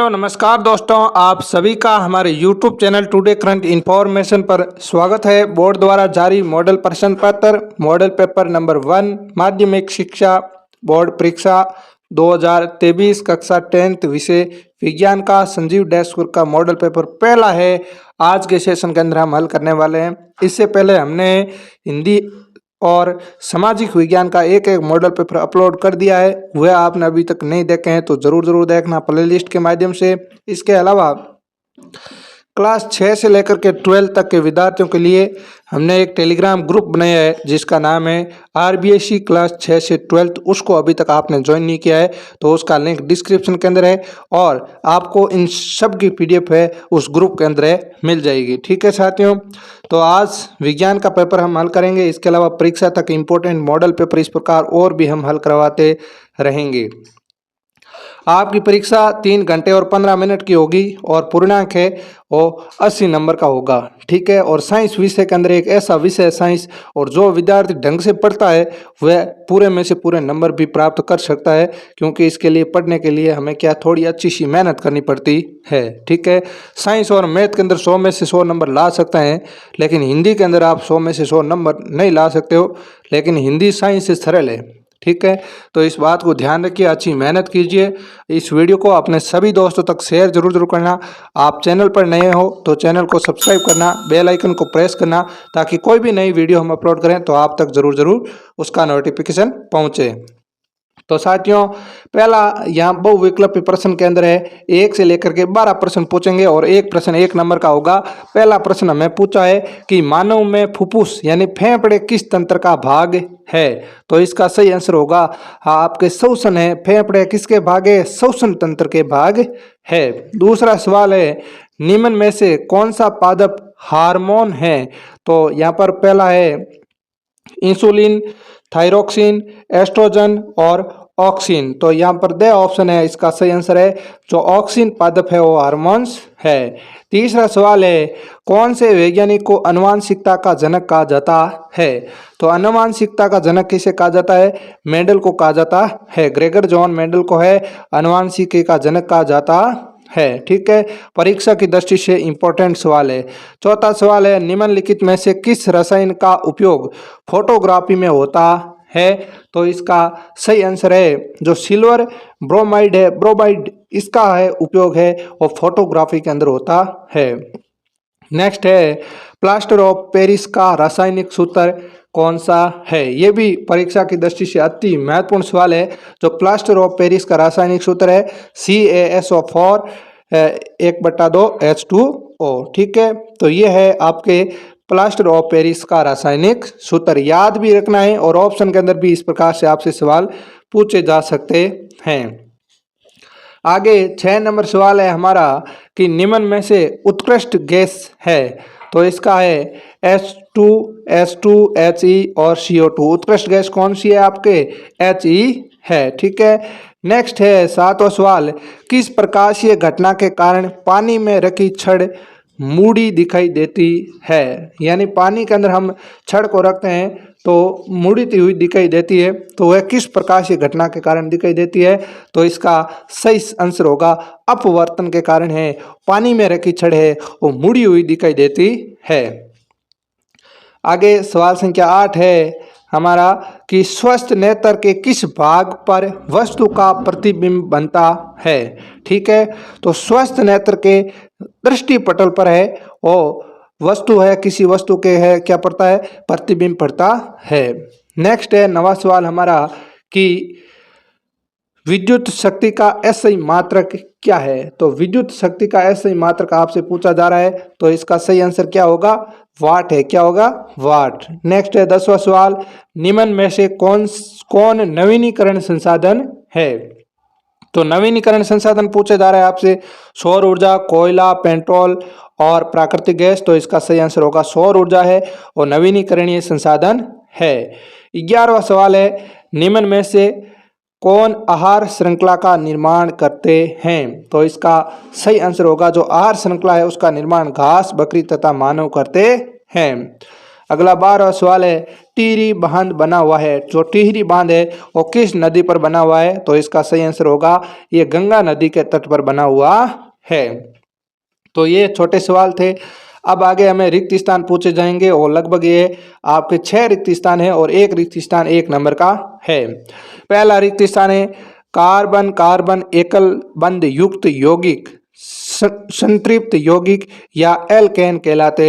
Hello नमस्कार दोस्तों, आप सभी का हमारे YouTube channel today current information पर स्वागत है। बोर्ड द्वारा जारी मॉडल प्रश्न पत्र मॉडल पेपर नंबर 1 माध्यमिक शिक्षा बोर्ड परीक्षा 2023 कक्षा 10th विषय विज्ञान का संजीव डैशपुर का मॉडल पेपर पहला है। आज के सेशन के अंदर हम हल करने वाले हैं। इससे पहले हमने हिंदी और सामाजिक विज्ञान का एक एक मॉडल पेपर अपलोड कर दिया है। वह आपने अभी तक नहीं देखे हैं तो जरूर देखना प्लेलिस्ट के माध्यम से। इसके अलावा क्लास 6 से लेकर के 12 तक के विद्यार्थियों के लिए हमने एक टेलीग्राम ग्रुप बनाया है जिसका नाम है RBSC क्लास 6 से 12। उसको अभी तक आपने ज्वाइन नहीं किया है तो उसका लिंक डिस्क्रिप्शन के अंदर है और आपको इन सब की PDF है उस ग्रुप के अंदर है, मिल जाएगी। ठीक है साथियों, तो आज विज्ञान का पेपर हम हल करेंगे। इसके अलावा परीक्षा तक इम्पोर्टेंट मॉडल पेपर इस प्रकार और भी हम हल करवाते रहेंगे। आपकी परीक्षा 3 घंटे और 15 मिनट की होगी और पूर्णांक है वो 80 नंबर का होगा। ठीक है, और साइंस विषय के अंदर एक ऐसा विषय है साइंस, और जो विद्यार्थी ढंग से पढ़ता है वह पूरे में से पूरे नंबर भी प्राप्त कर सकता है, क्योंकि इसके लिए पढ़ने के लिए हमें क्या थोड़ी अच्छी सी मेहनत करनी पड़ती है। ठीक है, साइंस और मैथ के अंदर 100 में से 100 नंबर ला सकते हैं, लेकिन हिंदी के अंदर आप 100 में से 100 नंबर नहीं ला सकते हो, लेकिन हिंदी साइंस से सरल है। ठीक है, तो इस बात को ध्यान रखिए, अच्छी मेहनत कीजिए। इस वीडियो को अपने सभी दोस्तों तक शेयर जरूर करना। आप चैनल पर नए हो तो चैनल को सब्सक्राइब करना, बेल आइकन को प्रेस करना, ताकि कोई भी नई वीडियो हम अपलोड करें तो आप तक जरूर उसका नोटिफिकेशन पहुंचे। तो साथियों, पहला यहाँ बहुविकल्पी प्रश्न के अंदर है 1 से लेकर के 12 प्रश्न पूछेंगे और एक प्रश्न 1 नंबर का होगा। पहला प्रश्न हमें पूछा है कि मानव में फुफ्फुस यानी फेफड़े किस तंत्र का भाग है? तो इसका सही आंसर होगा आपके श्वसन है। फेफड़े किसके भाग है? श्वसन तंत्र के भाग है। दूसरा सवाल है निम्न में से कौन सा पादप हार्मोन है? तो यहाँ पर पहला है इंसुलिन, थायरोक्सिन, एस्ट्रोजन और ऑक्सिन। तो यहाँ पर दे ऑप्शन है, इसका सही आंसर है जो ऑक्सिन पादप है वो हार्मोन्स है। तीसरा सवाल है कौन से वैज्ञानिक को आनुवांशिकता का जनक कहा जाता है? तो आनुवांशिकता का जनक किसे कहा जाता है? मेंडल को कहा जाता है। ग्रेगर जॉन मेंडल को है आनुवांशिकी का जनक कहा जाता है। ठीक है, परीक्षा की दृष्टि से इंपॉर्टेंट सवाल है। चौथा सवाल है निम्नलिखित में से किस रसायन का उपयोग फोटोग्राफी में होता है? तो इसका सही आंसर है जो सिल्वर ब्रोमाइड है, ब्रोमाइड इसका है उपयोग है और फोटोग्राफी के अंदर होता है। नेक्स्ट है प्लास्टर ऑफ पेरिस का रासायनिक सूत्र कौन सा है? ये भी परीक्षा की दृष्टि से अति महत्वपूर्ण सवाल है। जो प्लास्टर ऑफ पेरिस का रासायनिक सूत्र है CaSO4 1/2H2O। ठीक है, तो ये है आपके प्लास्टर ऑफ पेरिस का रासायनिक सूत्र। याद भी रखना है और ऑप्शन के अंदर भी इस प्रकार से आपसे सवाल पूछे जा सकते हैं। आगे 6 नंबर सवाल है हमारा कि निम्न में से उत्कृष्ट गैस है? तो इसका है H2, H2, He और CO2। उत्कृष्ट गैस कौन सी है आपके? He है। ठीक है, नेक्स्ट है 7वां सवाल किस प्रकाशीय घटना के कारण पानी में रखी छड़ मूड़ी दिखाई देती है? यानी पानी के अंदर हम छड़ को रखते हैं तो मुड़ती हुई दिखाई देती है, तो वह किस प्रकाशीय घटना के कारण दिखाई देती है? तो इसका सही आंसर होगा अपवर्तन के कारण है। पानी में रखी छड़ है वो मुड़ी हुई दिखाई देती है। आगे सवाल संख्या 8 है हमारा कि स्वस्थ नेत्र के किस भाग पर वस्तु का प्रतिबिंब बनता है? ठीक है, तो स्वस्थ नेत्र के दृष्टि पटल पर है वो वस्तु है, किसी वस्तु के है क्या पड़ता है? प्रतिबिंब पड़ता है। नेक्स्ट है 9वां सवाल हमारा कि विद्युत शक्ति का SI मात्रक क्या है? तो विद्युत शक्ति का SI मात्रक आपसे पूछा जा रहा है, तो इसका सही आंसर क्या होगा? वाट है। क्या होगा? वाट। नेक्स्ट है 10वां सवाल निम्न में से कौन नवीनीकरण संसाधन है? तो नवीनीकरण संसाधन पूछे जा रहा है आपसे सौर ऊर्जा, कोयला, पेट्रोल और प्राकृतिक गैस। तो इसका सही आंसर होगा सौर ऊर्जा है और नवीनीकरणीय संसाधन है। 11वां सवाल है निम्न में से कौन आहार श्रृंखला का निर्माण करते हैं? तो इसका सही आंसर होगा जो आहार श्रृंखला है उसका निर्माण घास, बकरी तथा मानव करते हैं। अगला 12वां सवाल है, टिहरी बांध बना हुआ है। जो टिहरी बांध है वो किस नदी पर बना हुआ है? तो इसका सही आंसर होगा ये गंगा नदी के तट पर बना हुआ है। तो ये छोटे सवाल थे। अब आगे हमें रिक्त स्थान पूछे जाएंगे और लगभग ये आपके 6 रिक्त स्थान है और एक रिक्त स्थान 1 नंबर का है। पहला रिक्त स्थान है, कार्बन कार्बन एकल बंध युक्त यौगिक संतृप्त यौगिक या एल्केन कहलाते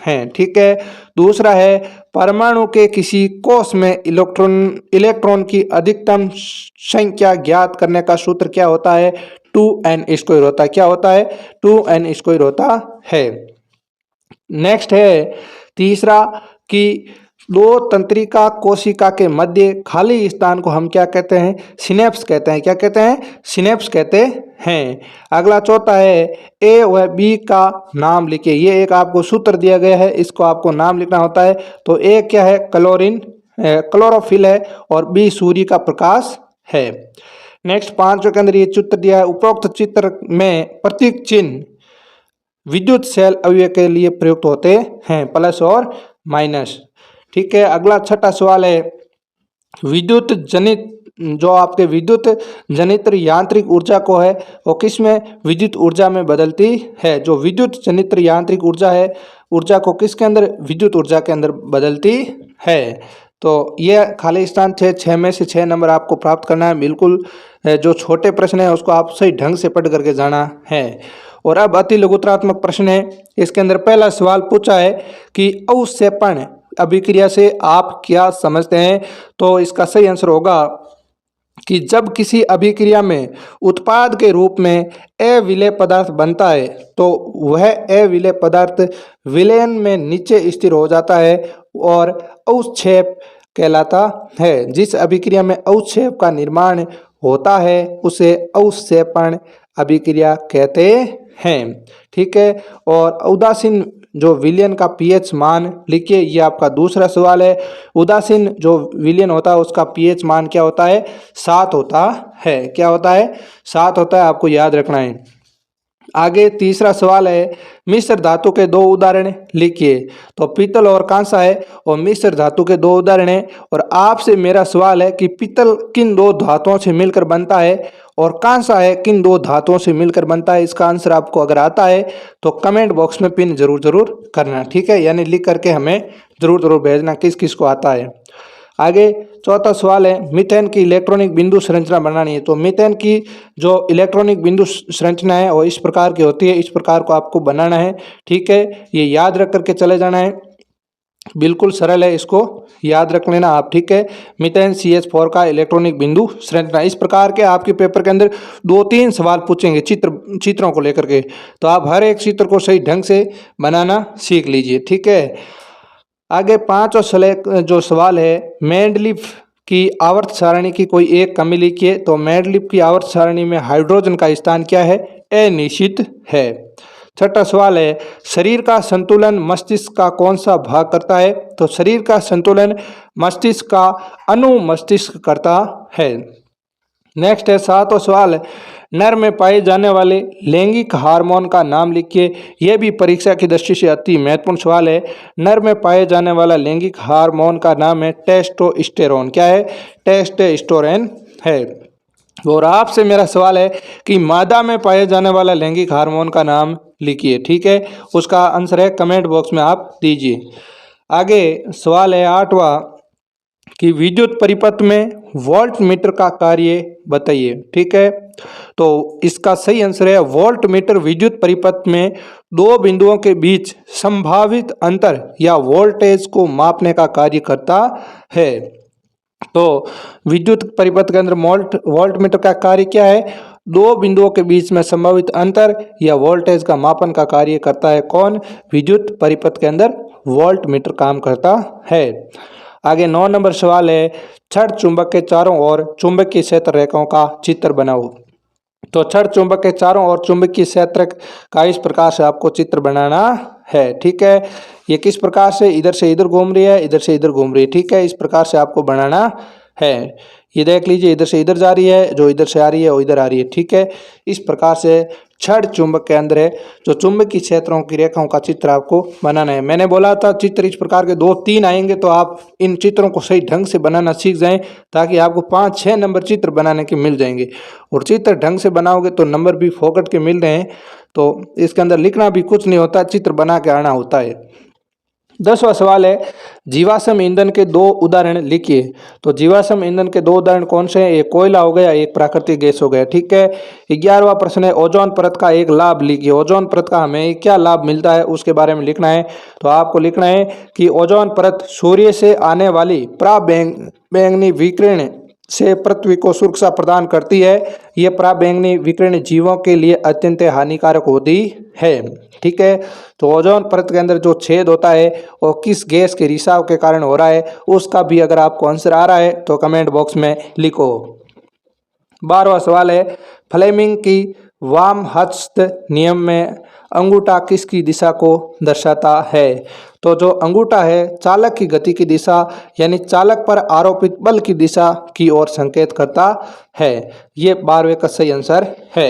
हैं। ठीक है। दूसरा है, परमाणु के किसी कोष में इलेक्ट्रॉन की अधिकतम संख्या ज्ञात करने का सूत्र क्या होता है? 2n² होता है। क्या होता है? 2n² होता है। नेक्स्ट है तीसरा कि दो तंत्रिका कोशिका के मध्य खाली स्थान को हम क्या कहते हैं? सिनेप्स कहते हैं। क्या कहते हैं? सिनेप्स कहते हैं। अगला चौथा है, ए व बी का नाम लिखिए। ये एक आपको सूत्र दिया गया है, इसको आपको नाम लिखना होता है। तो ए क्या है? क्लोरोफिल है और बी सूर्य का प्रकाश है। नेक्स्ट 5 के अंदर ये चित्र दिया है। उपरोक्त चित्र में प्रतीक चिन्ह विद्युत सेल अवयव के लिए प्रयुक्त होते हैं, प्लस और माइनस। ठीक है। अगला 6ठा सवाल है, विद्युत जनित जो आपके विद्युत जनित यांत्रिक ऊर्जा को है वो किस में? विद्युत ऊर्जा में बदलती है। जो विद्युत जनित यांत्रिक ऊर्जा है, ऊर्जा को किसके अंदर? विद्युत ऊर्जा के अंदर बदलती है। तो ये खाली स्थान 6 में से 6 नंबर आपको प्राप्त करना है। बिल्कुल जो छोटे प्रश्न है उसको आप सही ढंग से पढ़ करके जाना है। और अब अति लघुत्रात्मक प्रश्न है। इसके अंदर पहला सवाल पूछा है कि अवक्षेपण अभिक्रिया से आप क्या समझते हैं? तो इसका सही आंसर होगा कि जब किसी अभिक्रिया में उत्पाद के रूप में अविलेय पदार्थ बनता है तो वह अविलेय पदार्थ विलयन में नीचे स्थिर हो जाता है और अवक्षेप कहलाता है। जिस अभिक्रिया में अवक्षेप का निर्माण होता है उसे अवक्षेपण अभिक्रिया कहते हैं। ठीक है। और उदासीन जो विलयन का पीएच मान लिखिए। ये आपका दूसरा सवाल है। उदासीन जो विलयन होता है उसका पीएच मान क्या होता है? 7 होता है। क्या होता है? 7 होता है। आपको याद रखना है। आगे तीसरा सवाल है, मिश्र धातु के 2 उदाहरण लिखिए। तो पीतल और कांसा है और मिश्र धातु के 2 उदाहरण है। और आपसे मेरा सवाल है कि पीतल किन 2 धातुओं से मिलकर बनता है और कांसा है किन 2 धातुओं से मिलकर बनता है? इसका आंसर आपको अगर आता है तो कमेंट बॉक्स में पिन जरूर करना। ठीक है। यानी लिख करके हमें जरूर भेजना किस किस को आता है। आगे चौथा सवाल है, मीथेन की इलेक्ट्रॉनिक बिंदु संरचना बनानी है। तो मीथेन की जो इलेक्ट्रॉनिक बिंदु संरचना है वो इस प्रकार की होती है। इस प्रकार को आपको बनाना है। ठीक है। ये याद रख करके चले जाना है। बिल्कुल सरल है, इसको याद रख लेना आप। ठीक है। मीथेन CH4 का इलेक्ट्रॉनिक बिंदु संरचना। इस प्रकार के आपके पेपर के अंदर 2-3 सवाल पूछेंगे चित्रों को लेकर के। तो आप हर एक चित्र को सही ढंग से बनाना सीख लीजिए। ठीक है। आगे 5वां जो सवाल है, मेंडलीफ की आवर्त सारणी की कोई एक कमी लिखिए। तो मेंडलीफ की आवर्त सारणी में हाइड्रोजन का स्थान क्या है? अनिश्चित है। 6ठा सवाल है, शरीर का संतुलन मस्तिष्क का कौन सा भाग करता है? तो शरीर का संतुलन मस्तिष्क का अनुमस्तिष्क करता है। नेक्स्ट है 7वां सवाल, नर में पाए जाने वाले लैंगिक हार्मोन का नाम लिखिए। यह भी परीक्षा की दृष्टि से अति महत्वपूर्ण सवाल है। नर में पाए जाने वाला लैंगिक हार्मोन का नाम है टेस्टोस्टेरोन। क्या है? टेस्टोस्टेरोन है। और आपसे मेरा सवाल है कि मादा में पाए जाने वाला लैंगिक हार्मोन का नाम लिखिए। ठीक है। उसका आंसर है कमेंट बॉक्स में आप दीजिए। आगे सवाल है 8वां कि विद्युत परिपथ में वोल्ट मीटर का कार्य बताइए। ठीक है। तो इसका सही आंसर है वोल्ट मीटर विद्युत परिपथ में 2 बिंदुओं के बीच संभावित अंतर या वोल्टेज को मापने का कार्य करता है। तो विद्युत परिपथ के अंदर वोल्ट मीटर का कार्य क्या है? 2 बिंदुओं के बीच में संभावित अंतर या वोल्टेज का मापन का कार्य करता है। कौन? विद्युत परिपथ के अंदर वोल्ट मीटर काम करता है। आगे 9 नंबर सवाल है, छड़ चुंबक के चारों ओर चुंबकीय क्षेत्र रेखाओं का चित्र बनाओ। तो छड़ चुंबक के चारों ओर चुंबकीय क्षेत्र का इस प्रकार से आपको चित्र बनाना है। ठीक है। ये किस प्रकार से इधर घूम रही है, इधर से इधर घूम रही है। ठीक है। इस प्रकार से आपको बनाना है। ये देख लीजिए, इधर से इधर जा रही है, जो इधर से आ रही है वो इधर आ रही है। ठीक है, इस प्रकार से छड़ चुंबक के अंदर है जो चुंबकीय क्षेत्रों की रेखाओं का चित्र आपको बनाना है। मैंने बोला था चित्र इस प्रकार के 2-3 आएंगे तो आप इन चित्रों को सही ढंग से बनाना सीख जाएं, ताकि आपको 5-6 नंबर चित्र बनाने के मिल जाएंगे। और चित्र ढंग से बनाओगे तो नंबर भी फोकट के मिल रहे हैं। तो इसके अंदर लिखना भी कुछ नहीं होता, चित्र बना के आना होता है। 10वां सवाल है, जीवाश्म ईंधन के 2 उदाहरण लिखिए। तो जीवाश्म ईंधन के 2 उदाहरण कौन से हैं? एक कोयला हो गया, एक प्राकृतिक गैस हो गया। ठीक है, 11वां प्रश्न है, ओजोन परत का एक लाभ लिखिए। ओजोन परत का हमें क्या लाभ मिलता है उसके बारे में लिखना है। तो आपको लिखना है कि ओजोन परत सूर्य से आने वाली पराबैंगनी विकिरण से पृथ्वी को सुरक्षा प्रदान करती है। ये पराबैंगनी विकिरण जीवों के लिए अत्यंत हानिकारक होती है। ठीक है, तो ओजोन परत के अंदर जो छेद होता है वो किस गैस के रिसाव के कारण हो रहा है, उसका भी अगर आपको आंसर आ रहा है तो कमेंट बॉक्स में लिखो। 12वां सवाल है, फ्लेमिंग की वाम हस्त नियम में अंगूठा किसकी दिशा को दर्शाता है? तो जो अंगूठा है चालक की गति की दिशा यानी चालक पर आरोपित बल की दिशा की ओर संकेत करता है। ये 12वें का सही आंसर है।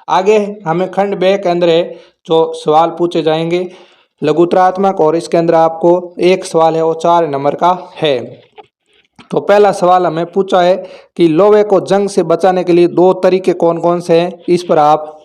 आगे हमें खंड बे के अंदर है जो सवाल पूछे जाएंगे लघुत्रात्मक, और इसके अंदर आपको एक सवाल है वो 4 नंबर का है। तो पहला सवाल हमें पूछा है कि लोहे को जंग से बचाने के लिए 2 तरीके कौन कौन से हैं, इस पर आप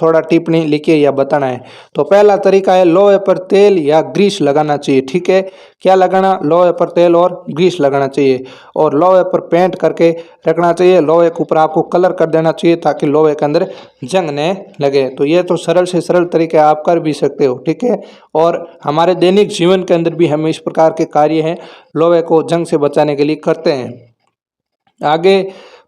थोड़ा टिप्पणी लिखिए या बताना है। तो पहला तरीका है लोहे पर तेल या ग्रीस लगाना चाहिए। ठीक है, क्या लगाना? लोहे पर तेल और ग्रीस लगाना चाहिए, और लोहे पर पेंट करके रखना चाहिए। लोहे के ऊपर आपको कलर कर देना चाहिए ताकि लोहे के अंदर जंग न लगे। तो ये तो सरल से सरल तरीके आप कर भी सकते हो। ठीक है, और हमारे दैनिक जीवन के अंदर भी हम इस प्रकार के कार्य हैं लोहे को जंग से बचाने के लिए करते हैं। आगे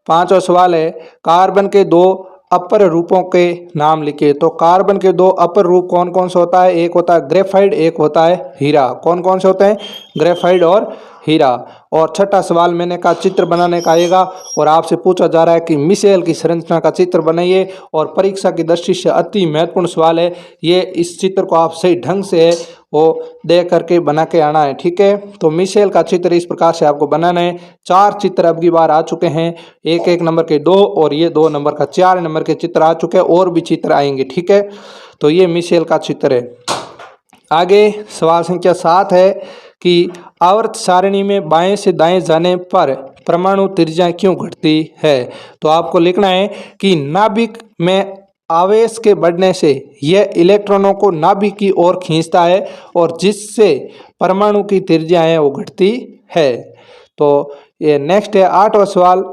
5वां सवाल है, कार्बन के 2 अपर रूपों के नाम लिखिए। तो कार्बन के 2 अपर रूप कौन कौन से होता है? एक होता है ग्रेफाइट, एक होता है हीरा। कौन कौन से होते हैं? ग्रेफाइट और हीरा। और 6ठा सवाल मैंने कहा चित्र बनाने का आएगा, और आपसे पूछा जा रहा है कि मिसाइल की संरचना का चित्र बनाइए। और परीक्षा की दृष्टि से अति महत्वपूर्ण सवाल है ये, इस चित्र को आप सही ढंग से वो देख करके बना के आना है। ठीक है, तो मिसाइल का चित्र इस प्रकार से आपको बनाना है। 4 चित्र अब की बार आ चुके हैं, 1-1 नंबर के 2 और ये 2 नंबर का 4 नंबर के चित्र आ चुके हैं, और भी चित्र आएंगे। ठीक है, तो ये मिसाइल का चित्र है। आगे सवाल संख्या 7 है कि आवर्त सारणी में बाएं से दाएं जाने पर परमाणु त्रिज्या क्यों घटती है? तो आपको लिखना है कि नाभिक में आवेश के बढ़ने से यह इलेक्ट्रॉनों को नाभिक की ओर खींचता है, और जिससे परमाणु की त्रिज्या है वो घटती है। तो ये नेक्स्ट है 8वां सवाल,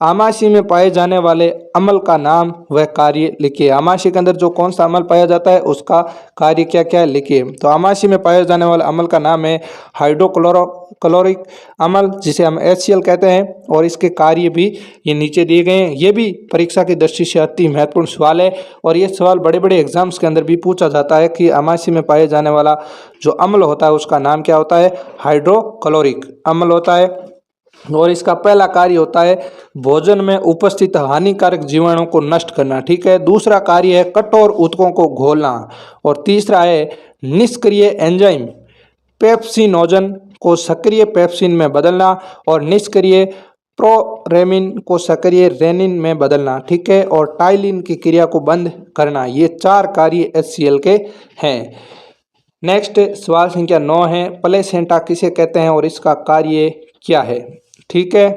आमाशय में पाए जाने वाले अम्ल का नाम व कार्य लिखिए। आमाशय के अंदर जो कौन सा अम्ल पाया जाता है उसका कार्य क्या क्या है लिखिए। तो आमाशय में पाए जाने वाले अम्ल का नाम है हाइड्रोक्लोरिक अम्ल, जिसे हम HCl कहते हैं, और इसके कार्य भी ये नीचे दिए गए हैं। ये भी परीक्षा की दृष्टि से अति महत्वपूर्ण सवाल है, और ये सवाल बड़े बड़े एग्जाम्स के अंदर भी पूछा जाता है कि आमाशय में पाए जाने वाला जो अम्ल होता है उसका नाम क्या होता है? हाइड्रोक्लोरिक अम्ल होता है। और इसका पहला कार्य होता है भोजन में उपस्थित हानिकारक जीवाणुओं को नष्ट करना। ठीक है, दूसरा कार्य है कठोर ऊतकों को घोलना, और तीसरा है निष्क्रिय एंजाइम पेप्सिनोजन को सक्रिय पेप्सिन में बदलना, और निष्क्रिय प्रोरेमिन को सक्रिय रेनिन में बदलना। ठीक है, और टाइलिन की क्रिया को बंद करना। ये 4 कार्य HCl के हैं। नेक्स्ट सवाल संख्या 9 है, प्लेसेंटा किसे कहते हैं और इसका कार्य क्या है? ठीक है,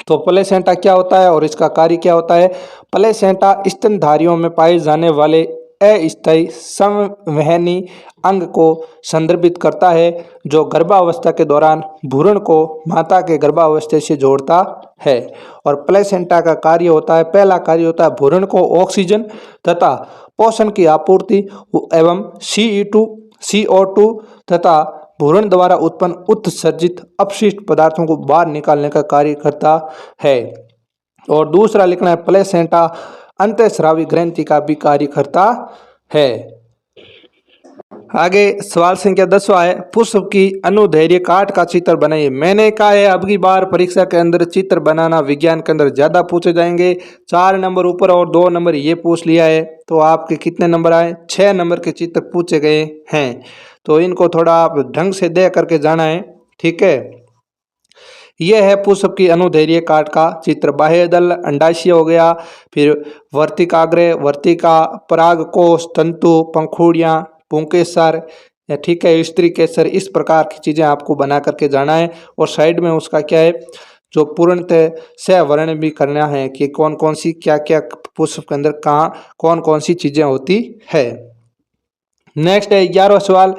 तो प्लेसेंटा क्या होता है और इसका कार्य क्या होता है? प्लेसेंटा स्तनधारियों में पाए जाने वाले अस्थायी संवहनी अंग को संदर्भित करता है जो गर्भावस्था के दौरान भ्रूण को माता के गर्भावस्था से जोड़ता है। और प्लेसेंटा का कार्य होता है, पहला कार्य होता है भ्रूण को ऑक्सीजन तथा पोषण की आपूर्ति एवं CO2 तथा भ्रूण द्वारा उत्पन्न उत्सर्जित अपशिष्ट पदार्थों को बाहर निकालने का कार्य करता है। और दूसरा लिखना है प्लेसेंटा अंतःस्रावी ग्रंथि का भी कार्य करता है। आगे सवाल संख्या 10वां है, पुष्प की अनुदैर्घ्य काट का चित्र बनाइए। मैंने कहा है अब की बार परीक्षा के अंदर चित्र बनाना विज्ञान के अंदर ज़्यादा पूछे जाएंगे। 4 नंबर ऊपर और 2 नंबर ये पूछ लिया है, तो आपके कितने नंबर आए? 6 नंबर के चित्र पूछे गए हैं, तो इनको थोड़ा आप ढंग से दे करके जाना है। ठीक है, यह है पुष्प की अनुदैर्घ्य काट का चित्र। बाह्य दल अंडाशय हो गया, फिर वर्तिकाग्र, वर्तिका, परागकोश, तंतु, पंखुड़ियाँ, पुंकेसर, ठीक है, स्त्री केसर, इस प्रकार की चीज़ें आपको बना करके जाना है। और साइड में उसका क्या है, जो पूर्णतः सहवर्णन भी करना है कि कौन कौन सी क्या क्या पुष्प के अंदर कहाँ कौन कौन सी चीज़ें होती है। नेक्स्ट है 11वां सवाल,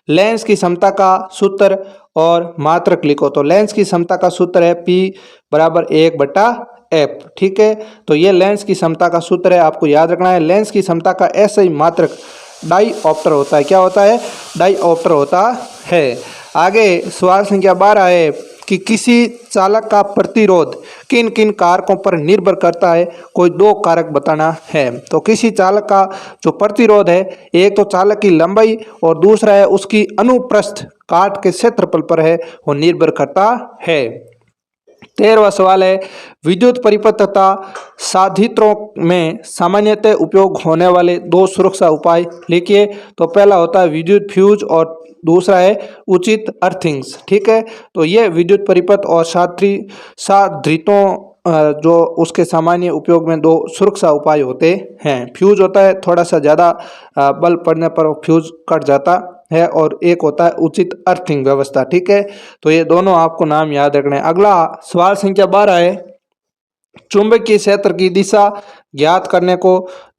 लेंस की क्षमता का सूत्र और मात्रक लिखो। तो लेंस की क्षमता का सूत्र है P बराबर 1/F, ठीक है। तो ये लेंस की क्षमता का सूत्र है, आपको याद रखना है। लेंस की क्षमता का ऐसा ही मात्रक डाईऑप्टर होता है। क्या होता है? डाईऑप्टर होता है। आगे सवाल संख्या 12 है कि किसी चालक का प्रतिरोध किन किन कारकों पर निर्भर करता है, कोई 2 कारक बताना है। तो किसी चालक का जो प्रतिरोध है, एक तो चालक की लंबाई और दूसरा है उसकी अनुप्रस्थ काट के क्षेत्रफल पर है, वो निर्भर करता है। 13वां सवाल है, विद्युत परिपथ तथा साधित्रों में सामान्यतः उपयोग होने वाले 2 सुरक्षा उपाय लिखिए। तो पहला होता है विद्युत फ्यूज और दूसरा है उचित अर्थिंग्स, ठीक है। तो ये विद्युत परिपथ और साधित्रों जो उसके सामान्य उपयोग में 2 सुरक्षा उपाय होते हैं। फ्यूज होता है थोड़ा सा ज़्यादा बल पड़ने पर फ्यूज कट जाता है, और एक होता है उचित अर्थिंग व्यवस्था, ठीक है। तो ये दोनों आपको नाम याद रखने हैं। अगला सवाल संख्या 12 है, चुंबकीय क्षेत्र की दिशा ज्ञात करने को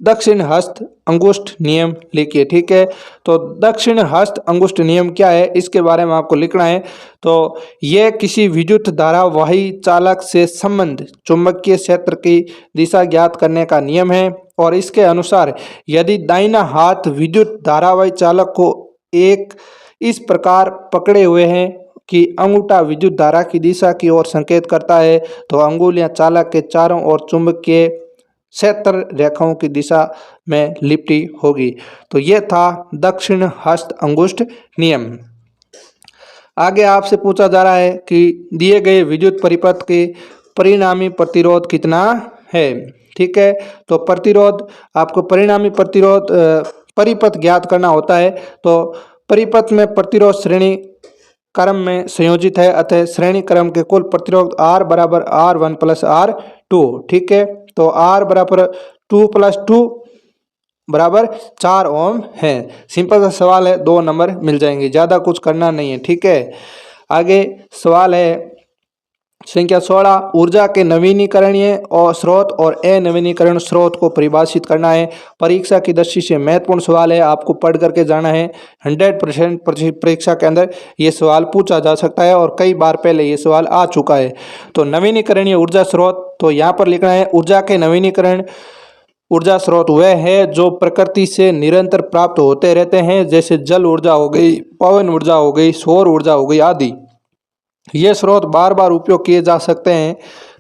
दक्षिण हस्त अंगुष्ठ नियम लिखिए, ठीक है। तो दक्षिण हस्त अंगुष्ठ नियम क्या है, इसके बारे में आपको लिखना है। तो यह किसी विद्युत धारावाही चालक से संबंध चुंबकीय क्षेत्र की दिशा ज्ञात करने का नियम है, और इसके अनुसार यदि दाहिना हाथ विद्युत धारावाही चालक को एक इस प्रकार पकड़े हुए हैं कि अंगूठा विद्युत धारा की दिशा की ओर संकेत करता है, तो अंगुलियां चालक के चारों ओर चुंबकीय क्षेत्र रेखाओं की दिशा में लिपटी होगी। तो यह था दक्षिण हस्त अंगुष्ठ नियम। आगे आपसे पूछा जा रहा है कि दिए गए विद्युत परिपथ के परिणामी प्रतिरोध कितना है, ठीक है। तो प्रतिरोध आपको परिणामी प्रतिरोध परिपथ ज्ञात करना होता है। तो परिपथ में प्रतिरोध श्रेणी क्रम में संयोजित है, अतः श्रेणी क्रम के कुल प्रतिरोध R बराबर R1 प्लस R2, ठीक है। तो R बराबर 2 प्लस 2 बराबर 4 ओम है। सिंपल सा सवाल है, 2 नंबर मिल जाएंगे, ज़्यादा कुछ करना नहीं है, ठीक है। आगे सवाल है संख्या 16, ऊर्जा के नवीनीकरणीय और स्रोत और अनवीनीकरण स्रोत को परिभाषित करना है। परीक्षा की दृष्टि से महत्वपूर्ण सवाल है, आपको पढ़ करके जाना है। 100% परीक्षा के अंदर ये सवाल पूछा जा सकता है, और कई बार पहले ये सवाल आ चुका है। तो नवीनीकरणीय ऊर्जा स्रोत, तो यहाँ पर लिखना है ऊर्जा के नवीनीकरण ऊर्जा स्रोत वह है जो प्रकृति से निरंतर प्राप्त होते रहते हैं, जैसे जल ऊर्जा हो गई, पवन ऊर्जा हो गई, सौर ऊर्जा हो गई आदि। ये स्रोत बार बार उपयोग किए जा सकते हैं,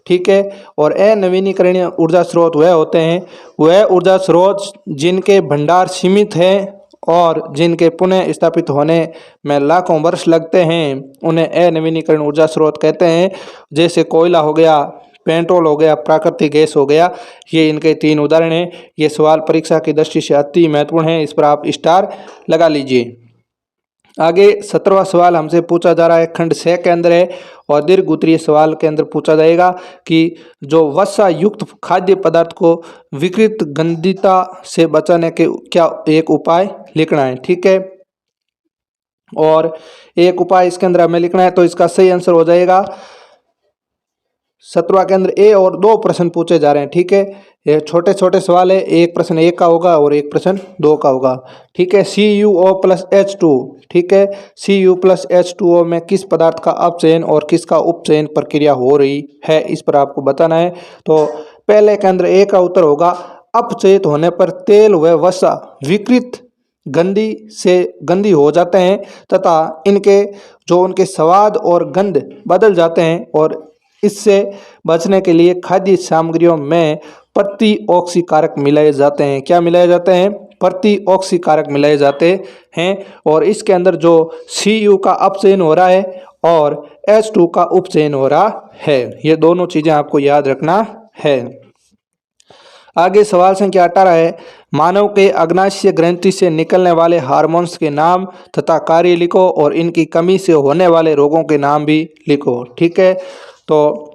ठीक है। और अनवीनीकरणीय ऊर्जा स्रोत वह होते हैं, वह ऊर्जा स्रोत जिनके भंडार सीमित हैं और जिनके पुनः स्थापित होने में लाखों वर्ष लगते हैं, उन्हें अनवीनीकरण ऊर्जा स्रोत कहते हैं। जैसे कोयला हो गया, पेट्रोल हो गया, प्राकृतिक गैस हो गया, ये इनके 3 उदाहरण हैं। ये सवाल परीक्षा की दृष्टि से अति महत्वपूर्ण है, इस पर आप स्टार लगा लीजिए। आगे 17वां सवाल हमसे पूछा जा रहा है, खंड 6 के अंदर है, और दीर्घ उत्तरीय सवाल के अंदर पूछा जाएगा कि जो वसा युक्त खाद्य पदार्थ को विकृत गंधिता से बचाने के क्या एक उपाय लिखना है, ठीक है। और एक उपाय इसके अंदर हमें लिखना है, तो इसका सही आंसर हो जाएगा 17वां के अंदर ए और 2 प्रश्न पूछे जा रहे हैं, ठीक है। ये छोटे छोटे सवाल है, एक प्रश्न 1 का होगा और एक प्रश्न 2 का होगा, ठीक है। CuO प्लस H2, ठीक है। Cu प्लस H2O में किस पदार्थ का अपचयन और किसका उपचयन प्रक्रिया हो रही है, इस पर आपको बताना है। तो पहले के अंदर ए का उत्तर होगा, अपचयित होने पर तेल व वसा विकृत गंदी हो जाते हैं तथा इनके जो उनके स्वाद और गंध बदल जाते हैं, और इससे बचने के लिए खाद्य सामग्रियों में प्रतिऑक्सीकारक मिलाए जाते हैं। क्या मिलाए जाते हैं? प्रतिऑक्सीकारक मिलाए जाते हैं। और इसके अंदर जो Cu का अपचयन हो रहा है और H2 का उपचयन हो रहा है, ये दोनों चीज़ें आपको याद रखना है। आगे सवाल संख्या 18 है, मानव के अग्नाशय ग्रंथि से निकलने वाले हार्मोन्स के नाम तथा कार्य लिखो और इनकी कमी से होने वाले रोगों के नाम भी लिखो। ठीक है, तो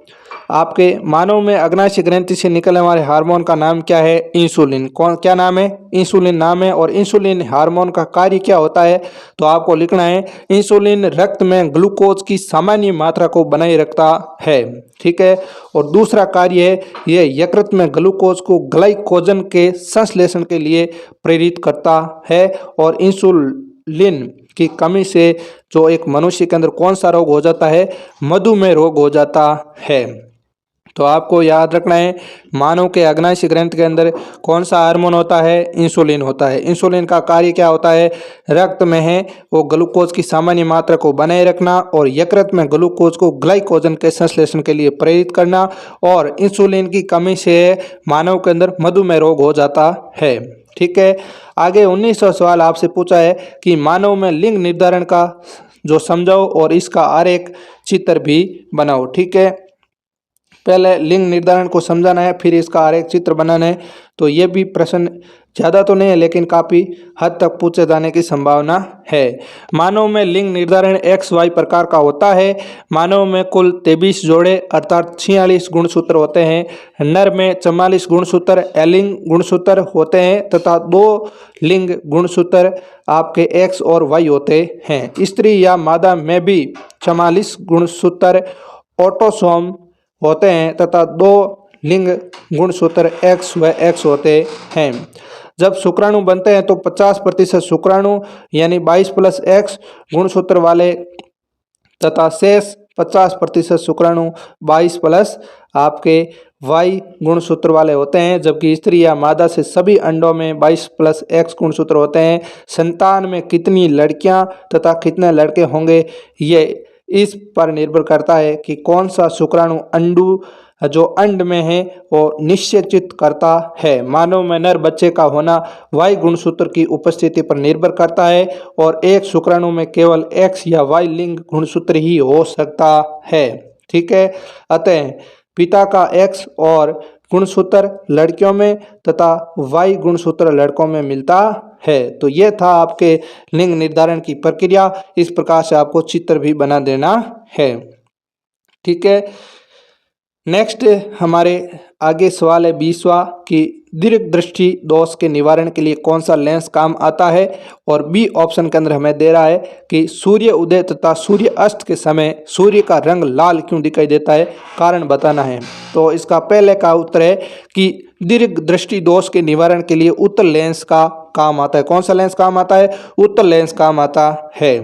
आपके मानव में अग्नाशय ग्रंथि से निकलने वाले हार्मोन का नाम क्या है? इंसुलिन। कौन क्या नाम है? इंसुलिन नाम है। और इंसुलिन हार्मोन का कार्य क्या होता है? तो आपको लिखना है, इंसुलिन रक्त में ग्लूकोज की सामान्य मात्रा को बनाए रखता है। ठीक है, और दूसरा कार्य है, यह यकृत में ग्लूकोज को ग्लाइकोजन के संश्लेषण के लिए प्रेरित करता है। और इंसुलिन की कमी से जो एक मनुष्य के अंदर कौन सा रोग हो जाता है? मधुमेह रोग हो जाता है। तो आपको याद रखना है, मानव के अग्नाशय ग्रंथि के अंदर कौन सा हार्मोन होता है? इंसुलिन होता है। इंसुलिन का कार्य क्या होता है? रक्त में है वो ग्लूकोज की सामान्य मात्रा को बनाए रखना और यकृत में ग्लूकोज को ग्लाइकोजन के संश्लेषण के लिए प्रेरित करना। और इंसुलिन की कमी से मानव के अंदर मधुमेह रोग हो जाता है। ठीक है, आगे 19वां सवाल आपसे पूछा है कि मानव में लिंग निर्धारण का जो समझाओ और इसका आरेख चित्र भी बनाओ। ठीक है, पहले लिंग निर्धारण को समझाना है, फिर इसका आरेख चित्र बनाना है। तो ये भी प्रश्न ज़्यादा तो नहीं है लेकिन काफ़ी हद तक पूछे जाने की संभावना है। मानव में लिंग निर्धारण XY प्रकार का होता है। मानव में कुल 23 जोड़े अर्थात 46 गुणसूत्र होते हैं। नर में 44 गुणसूत्र एलिंग गुणसूत्र होते हैं तथा 2 लिंग गुणसूत्र आपके X और Y होते हैं। स्त्री या मादा में भी 44 गुणसूत्र ऑटोसोम होते हैं तथा 2 लिंग गुणसूत्र X व X होते हैं। जब शुक्राणु बनते हैं तो 50% शुक्राणु यानी 22+X गुणसूत्र वाले तथा शेष 50% शुक्राणु 22+ आपके Y गुणसूत्र वाले होते हैं। जबकि स्त्री या मादा से सभी अंडों में 22+X गुणसूत्र होते हैं। संतान में कितनी लड़कियां तथा कितने लड़के होंगे, ये इस पर निर्भर करता है कि कौन सा शुक्राणु अंडू जो अंड में है वो निश्चित करता है। मानव में नर बच्चे का होना Y गुणसूत्र की उपस्थिति पर निर्भर करता है और एक शुक्राणु में केवल X या Y लिंग गुणसूत्र ही हो सकता है। ठीक है, अतः पिता का X और गुणसूत्र लड़कियों में तथा Y गुणसूत्र लड़कों में मिलता है। तो ये था आपके लिंग निर्धारण की प्रक्रिया। इस प्रकार से आपको चित्र भी बना देना है। ठीक है, नेक्स्ट हमारे आगे सवाल है 20वां कि दीर्घ दृष्टि दोष के निवारण के लिए कौन सा लेंस काम आता है। और बी ऑप्शन के अंदर हमें दे रहा है कि सूर्य उदय तथा सूर्य अस्त के समय सूर्य का रंग लाल क्यों दिखाई देता है, कारण बताना है। तो इसका पहले का उत्तर है कि दीर्घ दृष्टि दोष के निवारण के लिए उत्तल लेंस का काम आता है। कौन सा लेंस काम आता है? उत्तल लेंस काम आता है।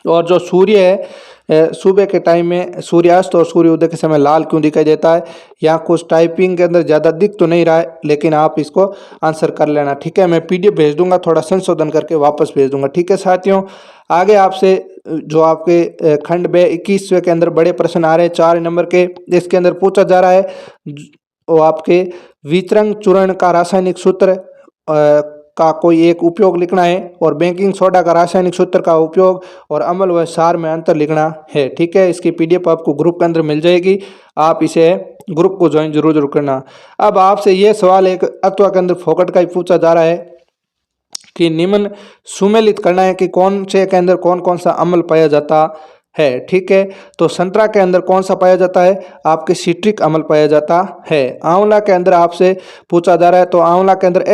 और जो सूर्य है सुबह के टाइम में सूर्यास्त और सूर्योदय के समय लाल क्यों दिखाई देता है? यहाँ कुछ टाइपिंग के अंदर ज़्यादा दिख तो नहीं रहा है लेकिन आप इसको आंसर कर लेना। ठीक है, मैं PDF भेज दूंगा, थोड़ा संशोधन करके वापस भेज दूंगा। ठीक है साथियों, आगे आपसे जो आपके खंड ब 21वें के अंदर बड़े प्रश्न आ रहे हैं 4 नंबर के, इसके अंदर पूछा जा रहा है वो आपके वितरण चूर्ण का रासायनिक सूत्र का कोई एक उपयोग लिखना है और बेकिंग सोडा का रासायनिक सूत्र का उपयोग और अम्ल व सार में अंतर लिखना है। ठीक है, इसकी PDF आपको ग्रुप के अंदर मिल जाएगी, आप इसे ग्रुप को ज्वाइन जरूर करना। अब आपसे ये सवाल एक अथवा के अंदर फोकट का ही पूछा जा रहा है कि निम्न सुमेलित करना है कि कौन से के अंदर कौन कौन सा अम्ल पाया जाता है। ठीक है, तो संतरा के अंदर कौन सा पाया जाता है? आपके सिट्रिक अम्ल पाया जाता है। आंवला के अंदर आपसे पूछा जा रहा है तो आंवला के अंदर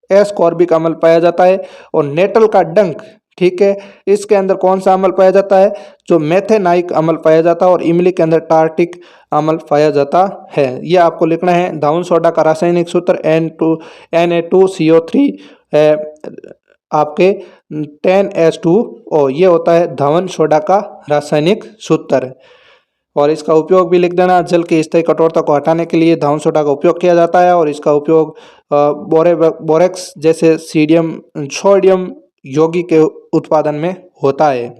एस्कॉर्बिक अम्ल पाया जाता है। और नेटल का डंक, ठीक है, इसके अंदर कौन सा अम्ल पाया जाता है? जो मेथेनाइक अम्ल पाया जाता है। और इमली के अंदर टार्टिक अम्ल पाया जाता है। ये आपको लिखना है। धावन सोडा का रासायनिक सूत्र Na2CO3 आपके 10H2O, ये होता है धावन सोडा का रासायनिक सूत्र। और इसका उपयोग भी लिख देना, जल की स्थायी कठोरता को हटाने के लिए धावन सोडा का उपयोग किया जाता है। और इसका उपयोग बोरेक्स जैसे सोडियम यौगिक के उत्पादन में होता है।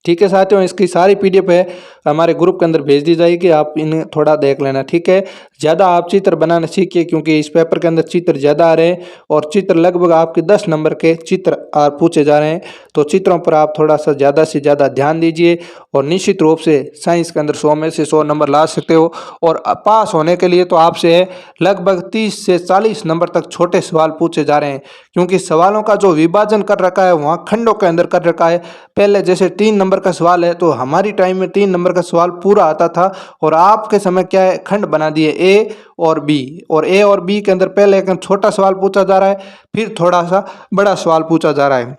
ठीक है साथियों, इसकी सारी PDF है हमारे ग्रुप के अंदर भेज दी जाएगी, आप इन्हें थोड़ा देख लेना, ठीक है। ज़्यादा आप चित्र बनाना सीखिए क्योंकि इस पेपर के अंदर चित्र ज़्यादा आ रहे हैं और चित्र लगभग आपके 10 नंबर के चित्र पूछे जा रहे हैं। तो चित्रों पर आप थोड़ा सा ज़्यादा से ज़्यादा ध्यान दीजिए और निश्चित रूप से साइंस के अंदर 100 में से 100 नंबर ला सकते हो। और पास होने के लिए तो आपसे लगभग 30 से 40 नंबर तक छोटे सवाल पूछे जा रहे हैं क्योंकि सवालों का जो विभाजन कर रखा है वहाँ खंडों के अंदर कर रखा है। पहले जैसे 3 नंबर का सवाल है तो हमारी टाइम में 3 नंबर का सवाल पूरा आता था और आपके समय क्या है, खंड बना दिए ए और बी, और ए और बी के अंदर पहले एक छोटा सवाल पूछा जा रहा है, फिर थोड़ा सा बड़ा सवाल पूछा जा रहा है।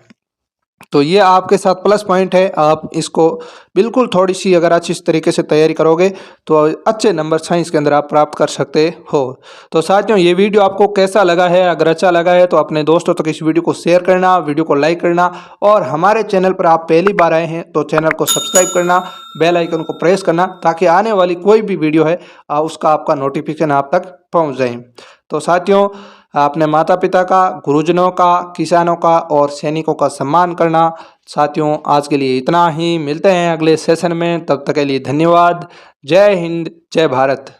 तो ये आपके साथ प्लस पॉइंट है, आप इसको बिल्कुल थोड़ी सी अगर अच्छी तरीके से तैयारी करोगे तो अच्छे नंबर साइंस के अंदर आप प्राप्त कर सकते हो। तो साथियों, ये वीडियो आपको कैसा लगा है? अगर अच्छा लगा है तो अपने दोस्तों तक इस वीडियो को शेयर करना, वीडियो को लाइक करना और हमारे चैनल पर आप पहली बार आए हैं तो चैनल को सब्सक्राइब करना, बेल आइकन को प्रेस करना ताकि आने वाली कोई भी वीडियो है उसका आपका नोटिफिकेशन आप तक पहुँच जाए। तो साथियों, अपने माता पिता का, गुरुजनों का, किसानों का और सैनिकों का सम्मान करना। साथियों, आज के लिए इतना ही, मिलते हैं अगले सेशन में, तब तक के लिए धन्यवाद। जय हिंद, जय भारत।